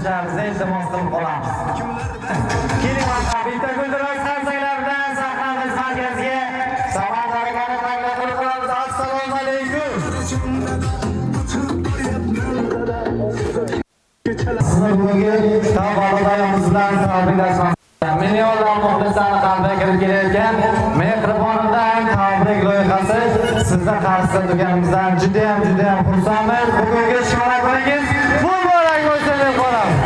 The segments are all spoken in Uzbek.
Bize iltimos qilib qolamiz. Keling, bitta guldirak qarsaklar bilan sahnaning markaziga Samarqandga taklif qilamiz. Assalomu alaykum. Sizni bugungi tabriklarimiz bilan tabriklashmoqchiman. Millionlar muxlislarni qalbiga kirib kelayotgan Mehribonimdan tabrik loyihasi sizning qarshisida turganimizdan juda ham xursandmiz. Bugungi ishora kuningiz muborak bo'lsin deb qolamiz.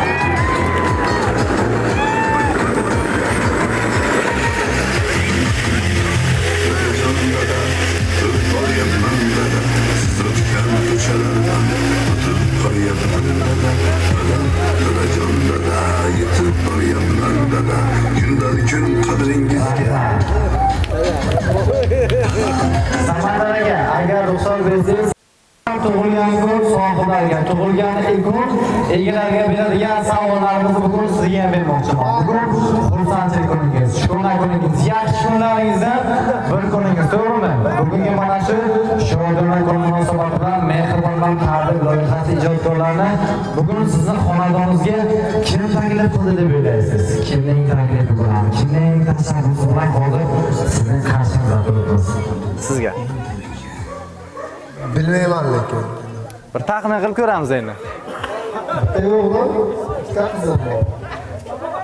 Samarqandga agar ruxsat bersangiz tug'ilgan kun sohiblariga, tug'ilgan kun egalariga beradigan savollarimizni bugun sizga ham bermoqchiman. Bugun xursandchilik kuningiz, shukrona kuningiz, yaxshi kunlaringizdan bir kuningiz, to'g'rimi? Bugungi mana shu shoirlar kuni munosabati bilan Mehribonlar tabrik loyihasi ijodkorlarini bugun sizning xonadoningizga kim taklif qildi deb o'ylaysiz? Kimning taklifi bilan, kimning tashabbusi bilan hozir sizning qarshingizda turibmiz? Sizga bilmayman lekin. Bir taxmin qilib ko'ramiz endi. Bitta o'g'lim, ikkita qizim bor.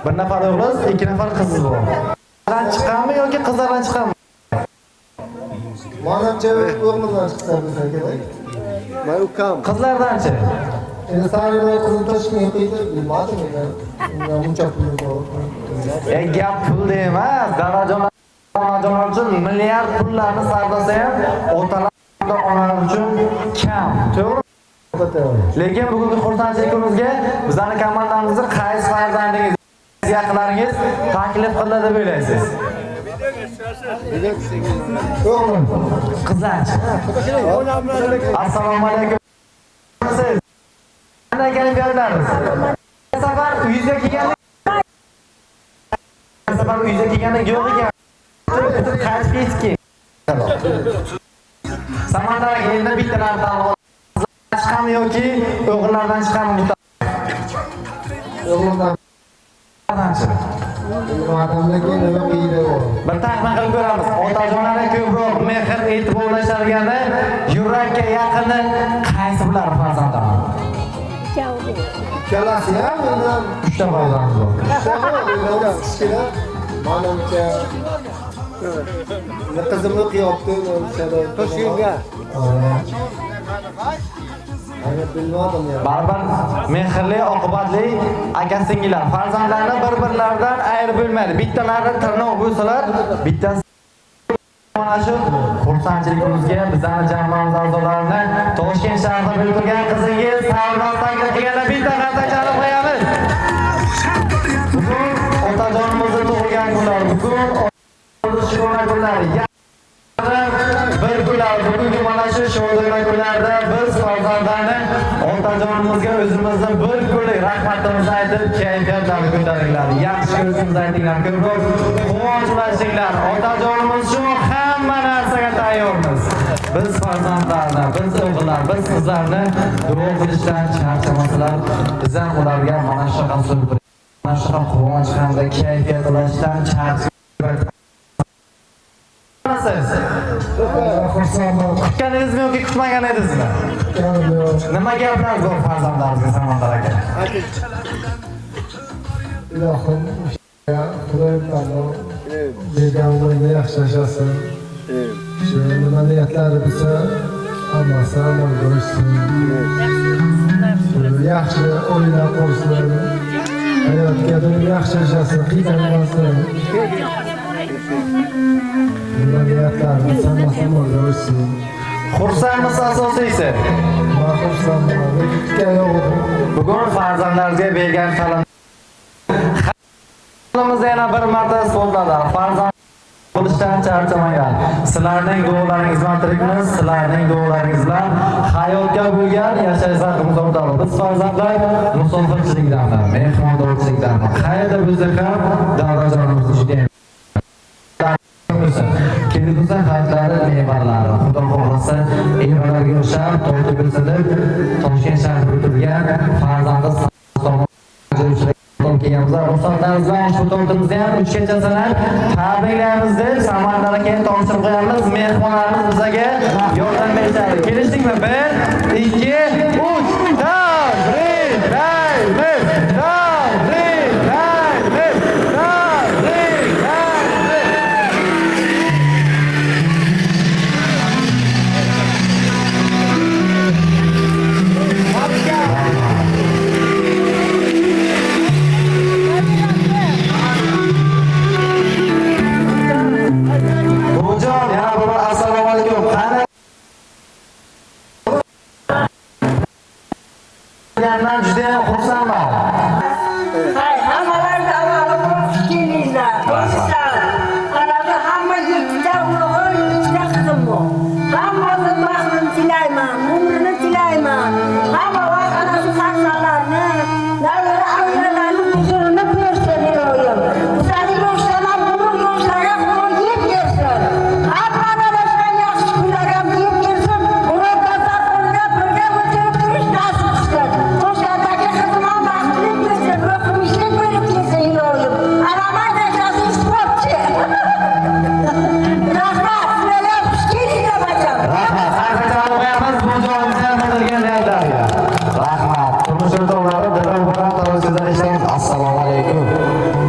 Bir nafar o'g'liz, ikki nafar qiziz bor. Qizlardan chiqqanmi yoki qizlardan chiqqanmi? Menimcha o'g'limdan chiqsa bo'lsa kerak. Men ukam. Qizlardanchi? Endi sariylar qizim Toshkentga ketib, bilmadim endi. Buncha pul bor. Gap pulda emas, darajolar uchun milliard pullarni sarflasa ham o'talar onalar uchun kam. To'g'ri? Lekin bugungi xursandchilik kunimizga bizning komandamizning qaysi farzandingiz, yaqinlaringiz taklif qildi deb o'ylaysiz? O'g'lim. Qizlarchi. Assalomu alaykum. Siz qanday kelib keldingiz? Safar uyingizga kelganlik. Safar uyingizga kelganlik yo'q ekan. Qaytib ketdik. Samarqandga endi bittalardan chiqami yoki o'g'illardan chiqami bu? O'g'limdan. Qancha? Odamlarga nima qiydi bor? Bir taxmin qilib ko'ramiz. Otajonlarga ko'proq mehr e'tiborlashadigan yurakka yaqini qaysi bular farzandlar? Ikkalasi ham mendan Uchta farzand bor. mendan kichkina. Menimcha qizim o'qiyapti, Toshkentga. Ana bilmadim ya. Baribir mehrli, oqibatli aka-singillar farzandlarni bir-birlaridan ayirib bo'lmaydi. Bittalari tirnoq bo'lsalar, bittasi mana shu xursandchiligimizga bizning jamoamiz a'zolarini Toshkent shahrida bo'lib turgan qizingiz Sarvinoz taklif qilganda bitta qarsak chalib qo'yamiz. Bugun otajonimizning tug'ilgan kunlari, bugun shukrona kunlari. Bir kunlar, bugungi mana shu shoirlar kunlarida biz farzandlarni otajonimizga o'zimizning bir kunlik rahmatimizni aytib, kayfiyatlarni ko'taringlar. Yaxshi ko'zimizni aytinglar, ko'proq quvonch ulashinglar. Otajonimiz uchun hamma narsaga tayyormiz. Biz farzandlarni, biz o'g'illar, biz qizlarni duo qilishdan charchamasalar, biz ham ularga mana shunaqa so'zlar, mana shunaqa quvonch hamda kayfiyat ulashdan charchamaymiz. Kutganingizmi yoki kutmagan edingizmi? Nima gaplar bor farzandlaringizga Samarqand aka? Ilohim, Xudoyim tanlov. Berganlarga yaxshi yashasin. Shu nima niyatlari bo'lsa, hammasi amalga oshsin. Yaxshi o'ylar qolsin. Hayotga yaxshi yashasin, qiynalmasin. Niyatlarimiz hammasi amalga oshsin. Xursandmiz asosiysi. Men xursandman. Bugun farzandlaringizga bergan ta'limimiz yana bir marta isbotladi. Farzand bo'lishdan charchamanglar. Sizlarning duolaringiz bilan tirikmiz, sizlarning duolaringiz bilan hayotga bo'lgan yashash zavqimiz ortadi. Biz farzandlar musofirchilikdan, mehmondo'stlikdan, qayerda bo'lsak ham darajonimizni juda kelgusi hayotlarni ne'matlari Xudo xohlasa evalarga o'xshab tortib o'silib Toshkent shahrida turgan farzandi Bizlar ruxsatlarimiz bilan ushbu tortimizni ham 3 kechasini tabriklaymiz deb samarlarga keyin topshirib qo'yamiz. Mehmonlarimiz bizga yordam berishadi. Kelishdingmi? 1, 2, 3. Bujon, yana bir assalomu alaykum. Qani yandan juda ham xursandman. Hay, hammalarga avvalo xush kelinglar. Bo'lishlar. Qanaqa hamma yurtda o'g'il, ikkita qizim bor. Hammani baxtini tilayman, umrini tilayman. Hamma vaqt ana shu farzandlarni, navara avlodlarni huzurini ko'rsin iloyim. Bizlarning yoshlar umr yoshlarga umr yeb bersin. Hammani boshqa yaxshi kunlarga yeb bersin. Murojaatlar qo'lga birga o'tirib turish nasib qilsin. Toshkentdagi qizim ham baxtli bo'lsin, ruhimishlik bo'lib kelsin iloyim. Anaman yashasın sportchi. Rahmat, sizlarga xush kelinglar bacham. Rahmat. Qancha qo'yamiz bujonimizga bildirgan niyatlarga. Rahmat. Turmush o'rtoqlari bilan tavsiylar ishlaymiz. Assalomu alaykum.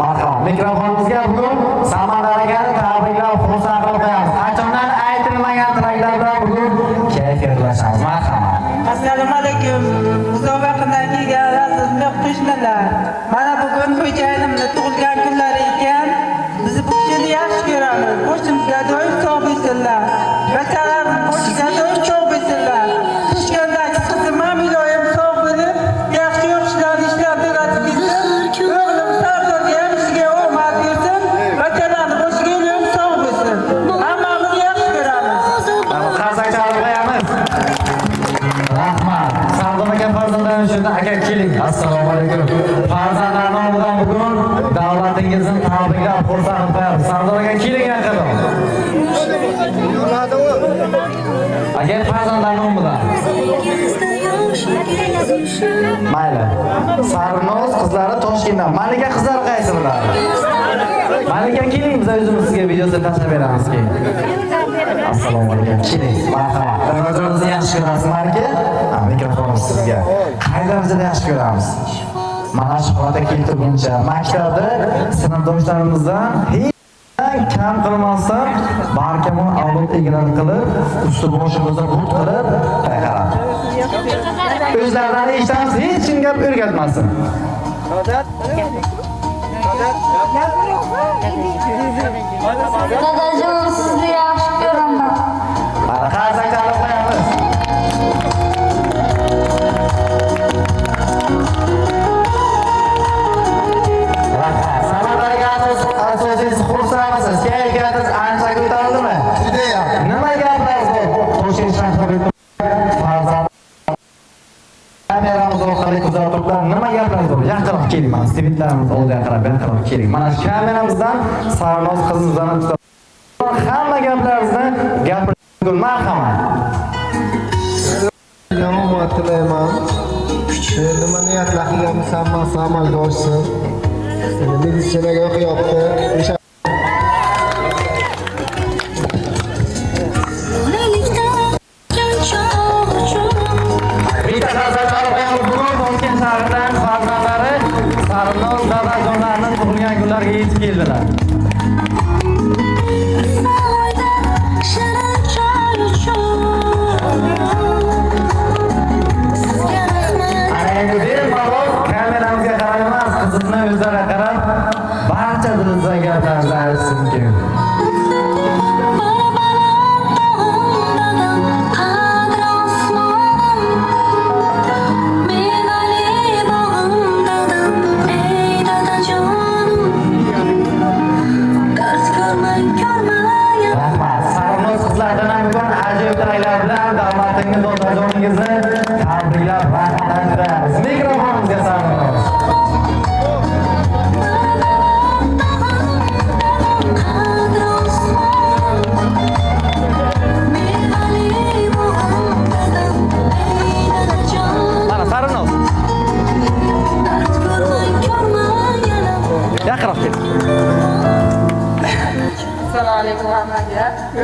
Marhamat. Mikrofonimizga bugun Samandar akani tabriklab xursand qilib qo'yamiz. Qachondan aytilmagan tilaklar bilan bugun kayfiyatlashamiz. Marhamat. Assalomu alaykum. Musobaqadan kelgan azizli qo'shnilar. Mana bugun xo'jayinimning tug'ilgan kunlari ekan. Biz bu kishini yaxshi ko'ramiz. Boshimizga doim sog' bo'lsinlar. Bachalarim boshiga doim sog' bo'lsinlar. Tushgandagi qizim ham iloyim sog' bo'lib, yaxshi ishlarni ishlab beradi kelsin. O'g'lim Sardorga ham ishiga omad bersin. Bachalarim boshiga iloyim sog' bo'lsin. Hammamiz yaxshi ko'ramiz. Qarsak chalib qo'yamiz. Rahmat. Sardor aka farzandlarini shunda aka keling. Assalomu alaykum. Farzandlar nomidan bugun davlatingizni tabriklab xursand qilib qo'yamiz. Sardor aka keling yaqinroq. Aka farzandlar nomidan. Mayli. Sarnoz qizlari Toshkentdan. Malika qizlari qaysi bular? Malika keling, biz o'zimiz sizga videoda tashlab beramiz keyin. Assalomu alaykum. Keling, marhamat. Darajamizni yaxshi ko'rasiz, Malika? Ha, mikrofonimiz sizga. Qay darajada yaxshi ko'ramiz? Mana shu holatga keltirguncha maktabda sinfdoshlarimizdan hech kam qilmasdan barkamon avlod egilani qilib, usti boshimizda bulut qilib, qarab. O'zlaridan eshitamiz, hech kim gap o'rgatmasin. Dadajon, sizni yaxshi ko'raman. Mana qarsak chalib qo'yamiz. Rahmat. Samarqandga asosiysi xursandmisiz? Kayfiyatingiz ancha ko'tarildimi? Judayam. Nima gaplar bor? Toshkent shahrida farzand kameramiz orqali kuzatuvlar nima gaplar bor? Yaqinroq keling, mana svitlarimiz oldiga qarab yaqinroq keling. Mana shu kameramizdan Sarnoz qizimizdan kuzatib. Hamma gaplaringizni gapirib marhamat. Omad tilayman. Nima niyatlar qilganmiz hammasi amalga oshsin. Meditsinaga o'qiyapti. Bitta nazar qo'yamiz bugun Toshkent shahridan farzandlari Sarnoz dadajonlarning tug'ilgan kunlariga yetib keldilar. Ana endi bemalol kameramizga qarab emas, qiziqni o'zlariga qarab barcha dilizdan gaplarni aytishim mumkin.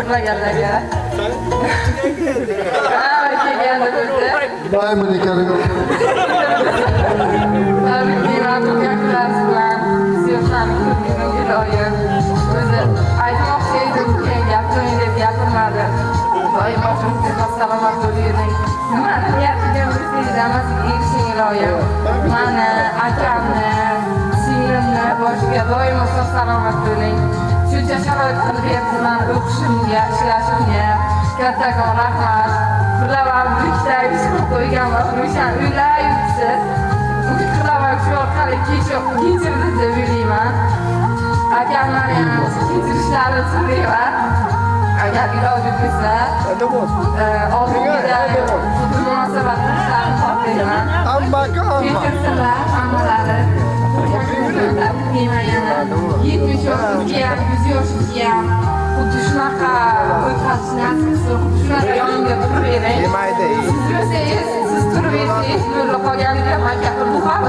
ko'rmaganlarga. Kelganda o'zi. Maymun ekanini. Tabriklayman ko'kaklar bilan. Siyosani ko'rganim iloyim. O'zi aytmoqchi edim, keyin gapiring deb gapirmadi. Doim boshimizga salomat bo'ling. Nima qilyapti bilsangiz, hammasiga erishing iloyim. Mani, akamni, singlimni boshiga doim salomat bo'ling. Shuncha sharoit qilib beryapsizlar o'qishimga, ishlashimga. Kattakon rahmat. Qilaman bitta ish qilib qo'yganman, o'shan uylar yurtsiz. Qilaman shu orqali kechirdi deb o'ylayman. Akamlarni ham kechirishlarini so'rayman. Agar iloji bo'lsa, oldingi munosabatni ishlarini toplayman. Kechirsinlar hammalari. 70 yoshimga ham, 100 yoshimga ham xuddi shunaqa o'tkazish nasib qilsin, shunaqa yonimga turib bering. Siz tursangiz, siz turib bersangiz, yo'lda qolganiga maktabda bu ham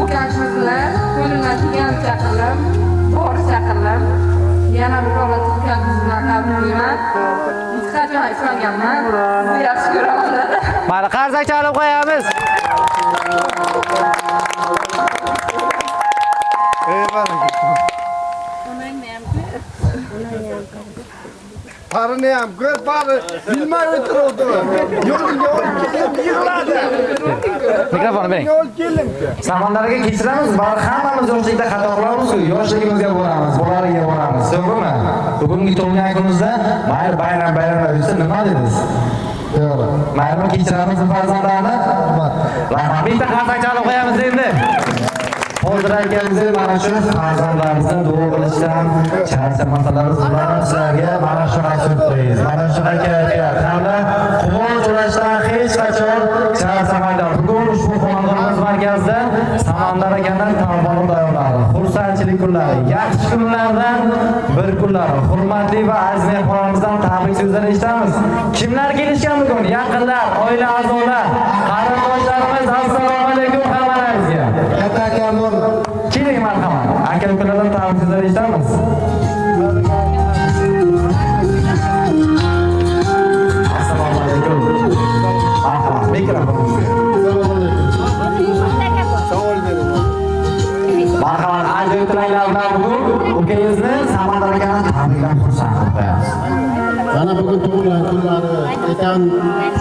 o'qishimizni qo'limdan kelganicha qilib, boricha qilib, yana bir holatda o'qishimiz bilan tabriklayman. Hech qachon aytmaganman, sizni yaxshi ko'raman. Mana qarsak chalib qo'yamiz. Parini ham ko'r, pari bilmay o'tirdi. Yo'liga olib kelib yig'ladi. Mikrofonni bering. Olib keldim. Samonlarga kechiramiz, baribir hammamiz yoshlikda xato qilamiz-ku. Yoshligimizga boramiz, bolaligiga boramiz. To'g'rimi? Bugungi tug'ilgan kunimizda mayli bayramlar bo'lsa nima dedingiz? To'g'ri. Mayli kechiramiz farzandlarni. Rahmat. Bitta qarsak chalib qo'yamiz endi. Hozir aytganimiz mana shu farzandlarimizni duo qilishdan charchamasalaringiz bilan sizlarga mana shu nasibdaysiz. Mana shunaqa kayfiyat hamda quvonch ulashdan hech qachon charchamaydilar. Bugun ushbu xonadonimiz markazida Samandar akadan tanboli tayyorladi. Xursandchilik kunlari, yaxshi kunlardan bir kunlar. Hurmatli va aziz mehmonlarimizdan tabrik so'zlarini eshitamiz. Kimlar kelishgan bugun? Yaqinlar, oila a'zolar, qarindoshlarimiz, assalomu alaykum hammalaringizga. Kattakamon. Keling marhamat. Aka-ukalardan tabrik so'zlarini eshitamiz. Assalomu alaykum. Aha, mikrofon. Marhamat, ajoyib tilaklar bilan bugun ukangizni Samandar akani tabriklab xursand qilib qo'yamiz. Mana bugun tug'ilgan kunlari ekan,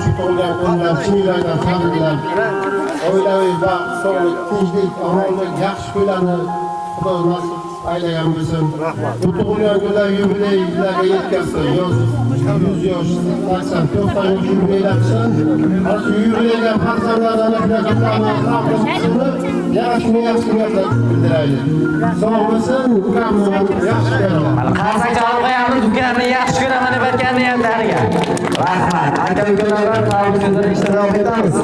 shu tug'ilgan kunlar chinlardan tabriklar. Oilaviy baxt, sog'lik, tinchlik, omonlik, yaxshi kunlarni Xudo nasib aylagan bo'lsin. Bu tug'ilgan kunlar yubileylarga yetkazsin. 100 yosh, 80, 90 yosh yubileylarsin. Shu yubileylar farzandlardan yaxshi gaplar bildiraylik. Sog' bo'lsin, ukamni yaxshi ko'raman. Mana qarsak chalib qo'yamiz, ukamni yaxshi ko'raman deb aytganni ham tanigan. Rahmat. Aka-ukalardan tabrik so'zlarini eshitib davom etamiz.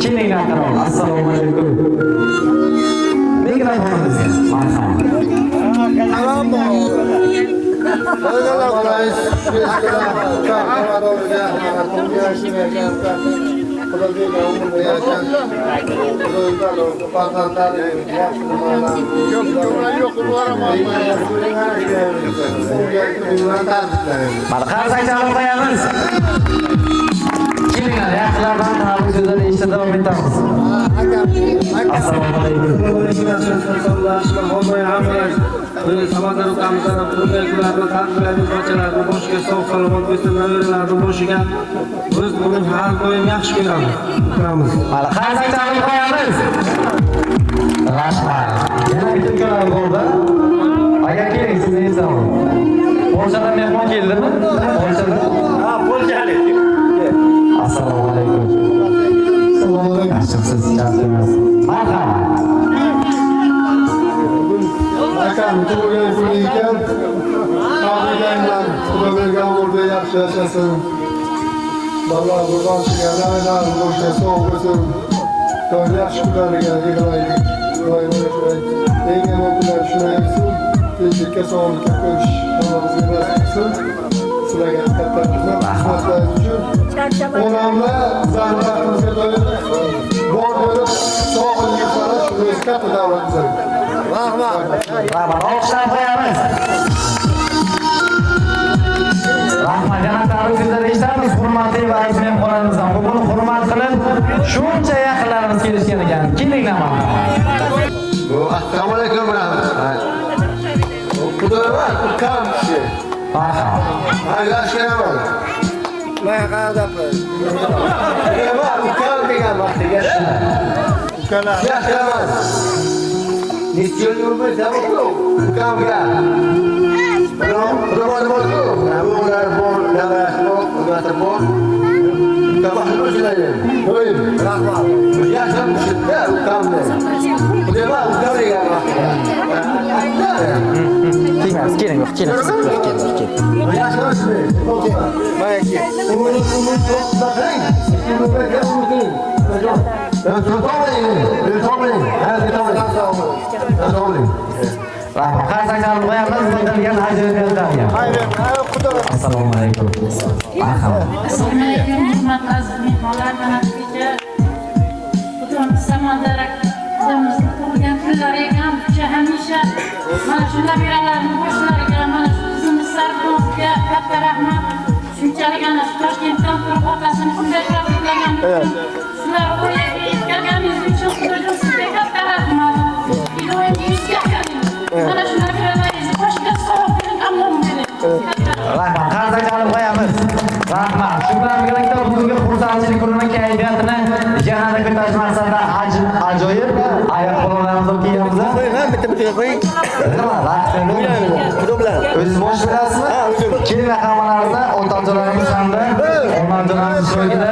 Kelinglar qaror. Assalomu alaykum. Mikrofoningizga. Marhamat. Mana qarsak chalib qo'yamiz. Kelinglar, yaxshilardan tabrik so'zlarini eshitib davom etamiz. Assalomu alaykum. Samandar ukamizdan turmaklarni, tadbirlarni, barchalarni boshiga sog' salomat bo'lsin, navaralarni boshiga biz buni har doim yaxshi ko'ramiz. Ukamiz. Mana qarsak chalib qo'yamiz. Rahmat. Yana bitta ukalar bo'ldi. Aka keling, sizni eslaman. Polshadan mehmon keldimi? Polshadan? Ha, polshalik. Assalomu alaykum. Assalomu alaykum. Yaxshimisiz, yaxshimisiz. Marhamat. Akam tug'ilgan kuni ekan. Tabriklayman. Xudo bergan umrda yaxshi yashasin. Bolalar boshiga navaralar boshiga sog' bo'lsin. Doim yaxshi kunlariga yig'laylik. Eng yomon kunlar shunday bo'lsin. Tinchlikka, sog'likka ko'rish hammamizga nasib qilsin. Sizlarga katta rahmatlar uchun. Onamni zarbatimizga doim bor bo'lib, sog'lig'iga qarash o'z katta davlat bizga. Rahmat. Rahmat. Olqishlar qo'yamiz. oddiy va aziz mehmonlarimizdan bugun hurmat qilib, shuncha yaqinlarimiz kelishgan ekan. Kelinglar mana. Assalomu alaykum bilan. Xudoga ukam kishi. Yaxshiraman. Men qadapman. Ukam degan vaqtiga. Ukalar. Yaxshiraman. Necha yil bo'lsa ukamga. Ro'mol bo'ldi. Ular bor, davlat bor, davlat bor. Davlat bo'ladi. Qo'ying. Rahmat. Yaxshi shunda ukamni. Xudoga ukam degan vaqtiga. Kelinglar, keling, Assalomu alaykum. Hamisha mana shu nabiralarning boshlariga, mana shu qizimiz Sarxonga katta rahmat. Shunchalik ana shu Toshkentdan turib otasini shunday tabriklagan uchun, shular ro'yaga yetkazganingiz uchun Xudoga sizga katta rahmat. Iloyingiz kelganingiz. Mana shu nabiralaringizni boshga savob bering, ammam bering. Rahmat, qarsak olib qo'yamiz. Rahmat. Shu bilan birgalikda bugungi xursandchilik kunining kayfiyatini yanada ko'tarish maqsadida ajoyib oyoq qo'llarimizni kiyamiz. O'zingiz bosh berasizmi? Keling hammalarimizni o'rtamjolarimiz hamda o'rmonjolarimiz sho'gida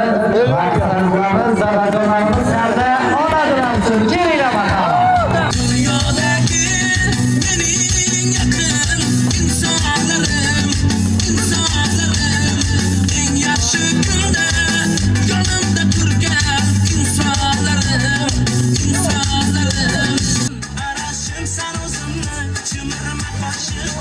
vaqtlarimiz qilamiz. Zarajonlarimiz hamda onajolarimiz uchun kelinglar marhamat. Arashim san o'zimni, chimirma qoshib